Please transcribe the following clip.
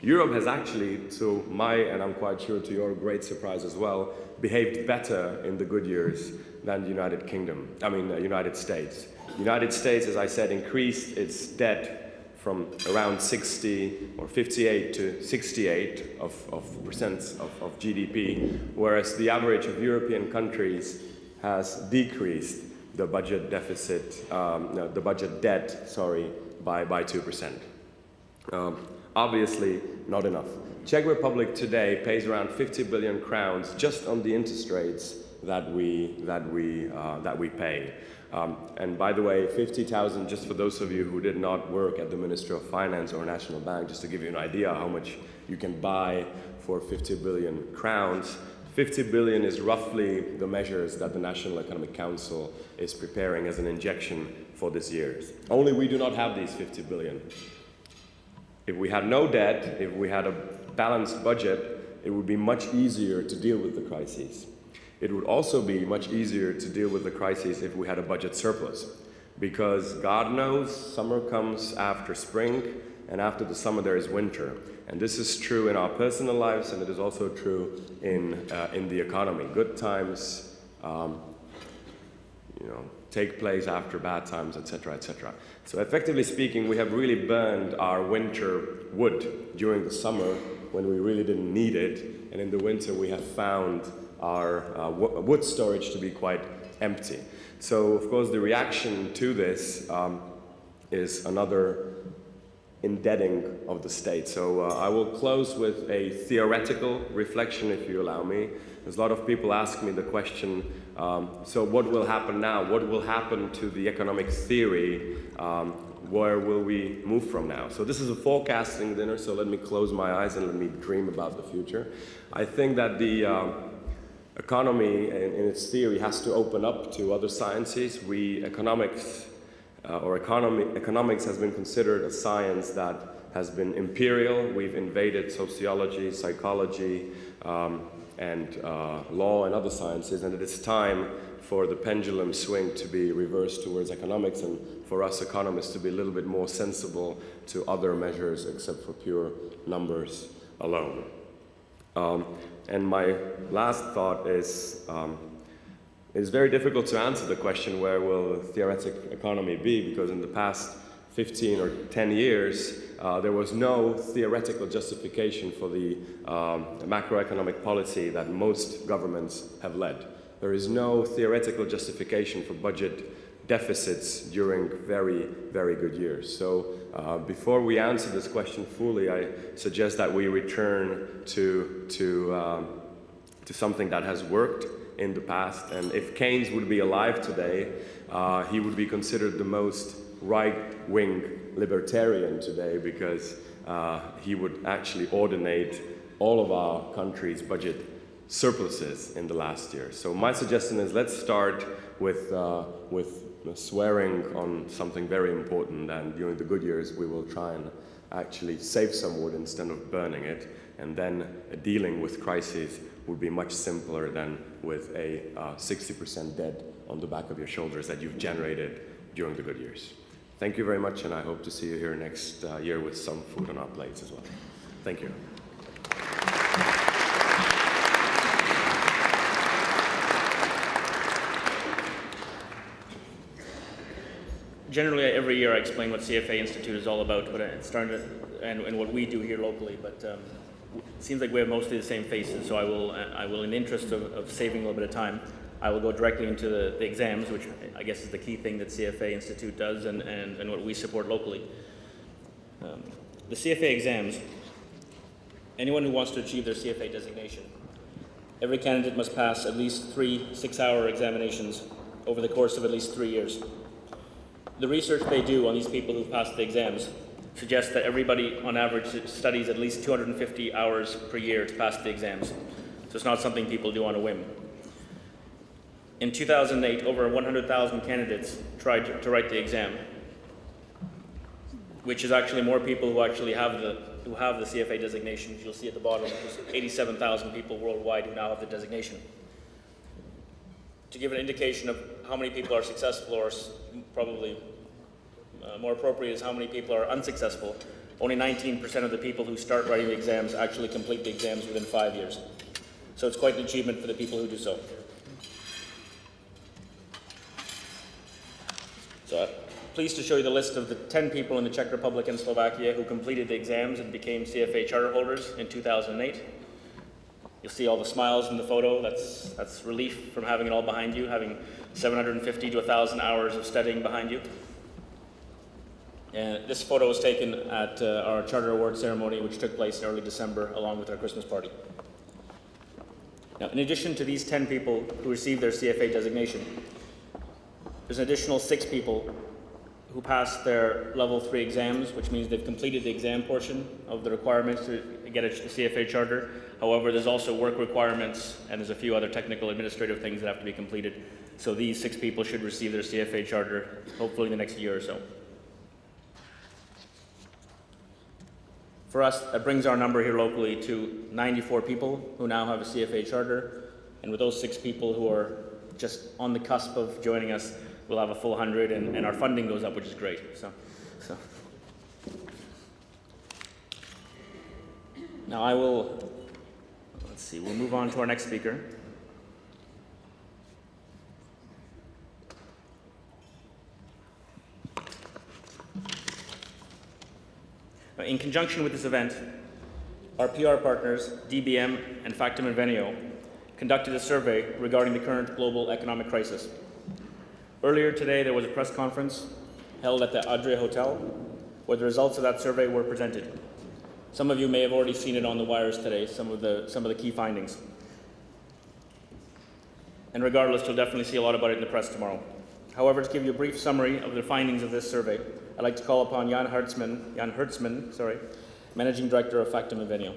Europe has actually, to my, and I'm quite sure to your great surprise as well, behaved better in the good years than the United States. The United States, as I said, increased its debt from around 60 or 58 to 68 percent of GDP, whereas the average of European countries has decreased the budget deficit, the budget debt, sorry, by 2%. Obviously, not enough. Czech Republic today pays around 50 billion crowns just on the interest rates that we pay. And by the way, 50,000, just for those of you who did not work at the Ministry of Finance or National Bank, just to give you an idea how much you can buy for 50 billion crowns. 50 billion is roughly the measures that the National Economic Council is preparing as an injection for this year. Only we do not have these 50 billion. If we had no debt, if we had a balanced budget, it would be much easier to deal with the crises. It would also be much easier to deal with the crises if we had a budget surplus. Because God knows, summer comes after spring, and after the summer there is winter. And this is true in our personal lives, and it is also true in the economy. Good times, take place after bad times, etc., etc. So effectively speaking, we have really burned our winter wood during the summer when we really didn't need it, and in the winter we have found our wood storage to be quite empty. So of course the reaction to this is another indebting of the state. So I will close with a theoretical reflection, if you allow me. There's a lot of people ask me the question, so what will happen now? What will happen to the economic theory? Where will we move from now? So this is a forecasting dinner, so let me close my eyes and let me dream about the future. I think that the economy in its theory has to open up to other sciences. Economics has been considered a science that has been imperial. We've invaded sociology, psychology, and law and other sciences, and it is time for the pendulum swing to be reversed towards economics, and for us economists to be a little bit more sensible to other measures except for pure numbers alone. And my last thought is, it's very difficult to answer the question, where will theoretic economy be? Because in the past 15 or 10 years, there was no theoretical justification for the macroeconomic policy that most governments have led. There is no theoretical justification for budget deficits during very, very good years. So before we answer this question fully, I suggest that we return to something that has worked in the past. And if Keynes would be alive today, he would be considered the most right-wing libertarian today, because he would actually ordinate all of our country's budget surpluses in the last year. So my suggestion is, let's start with swearing on something very important, and during the good years we will try and actually save some wood instead of burning it, and then dealing with crises would be much simpler than with a 60% debt on the back of your shoulders that you've generated during the good years. Thank you very much, and I hope to see you here next year with some food on our plates as well. Thank you. Generally, every year I explain what CFA Institute is all about, but it started and what we do here locally. But it seems like we have mostly the same faces, so I will, in the interest of saving a little bit of time, I will go directly into the exams, which I guess is the key thing that CFA Institute does and what we support locally. The CFA exams, anyone who wants to achieve their CFA designation, every candidate must pass at least 3 6-hour examinations over the course of at least 3 years. The research they do on these people who pass the exams suggests that everybody on average studies at least 250 hours per year to pass the exams. So it's not something people do on a whim. In 2008, over 100,000 candidates tried to write the exam, which is actually more people who actually have the CFA designation. You'll see at the bottom, there's 87,000 people worldwide who now have the designation. To give an indication of how many people are successful, or probably more appropriate is how many people are unsuccessful, only 19% of the people who start writing the exams actually complete the exams within 5 years. So it's quite an achievement for the people who do so. So I'm pleased to show you the list of the 10 people in the Czech Republic and Slovakia who completed the exams and became CFA charter holders in 2008. You'll see all the smiles in the photo. That's relief from having it all behind you, having 750 to 1,000 hours of studying behind you. And this photo was taken at our Charter Award ceremony, which took place in early December, along with our Christmas party. Now, in addition to these 10 people who received their CFA designation, there's an additional 6 people who passed their level 3 exams, which means they've completed the exam portion of the requirements to get a CFA charter. However, there's also work requirements, and there's a few other technical administrative things that have to be completed. So these 6 people should receive their CFA charter, hopefully in the next year or so. For us, that brings our number here locally to 94 people who now have a CFA charter. And with those 6 people who are just on the cusp of joining us, we'll have a full 100, and our funding goes up, which is great. So. Now I will, let's see, we'll move on to our next speaker. In conjunction with this event, our PR partners, DBM and Factum Invenio, conducted a survey regarding the current global economic crisis. Earlier today, there was a press conference held at the Adria Hotel, where the results of that survey were presented. Some of you may have already seen it on the wires today, some of the key findings. And regardless, you'll definitely see a lot about it in the press tomorrow. However, to give you a brief summary of the findings of this survey, I'd like to call upon Jan Hertzman, Managing Director of Factum Invenio.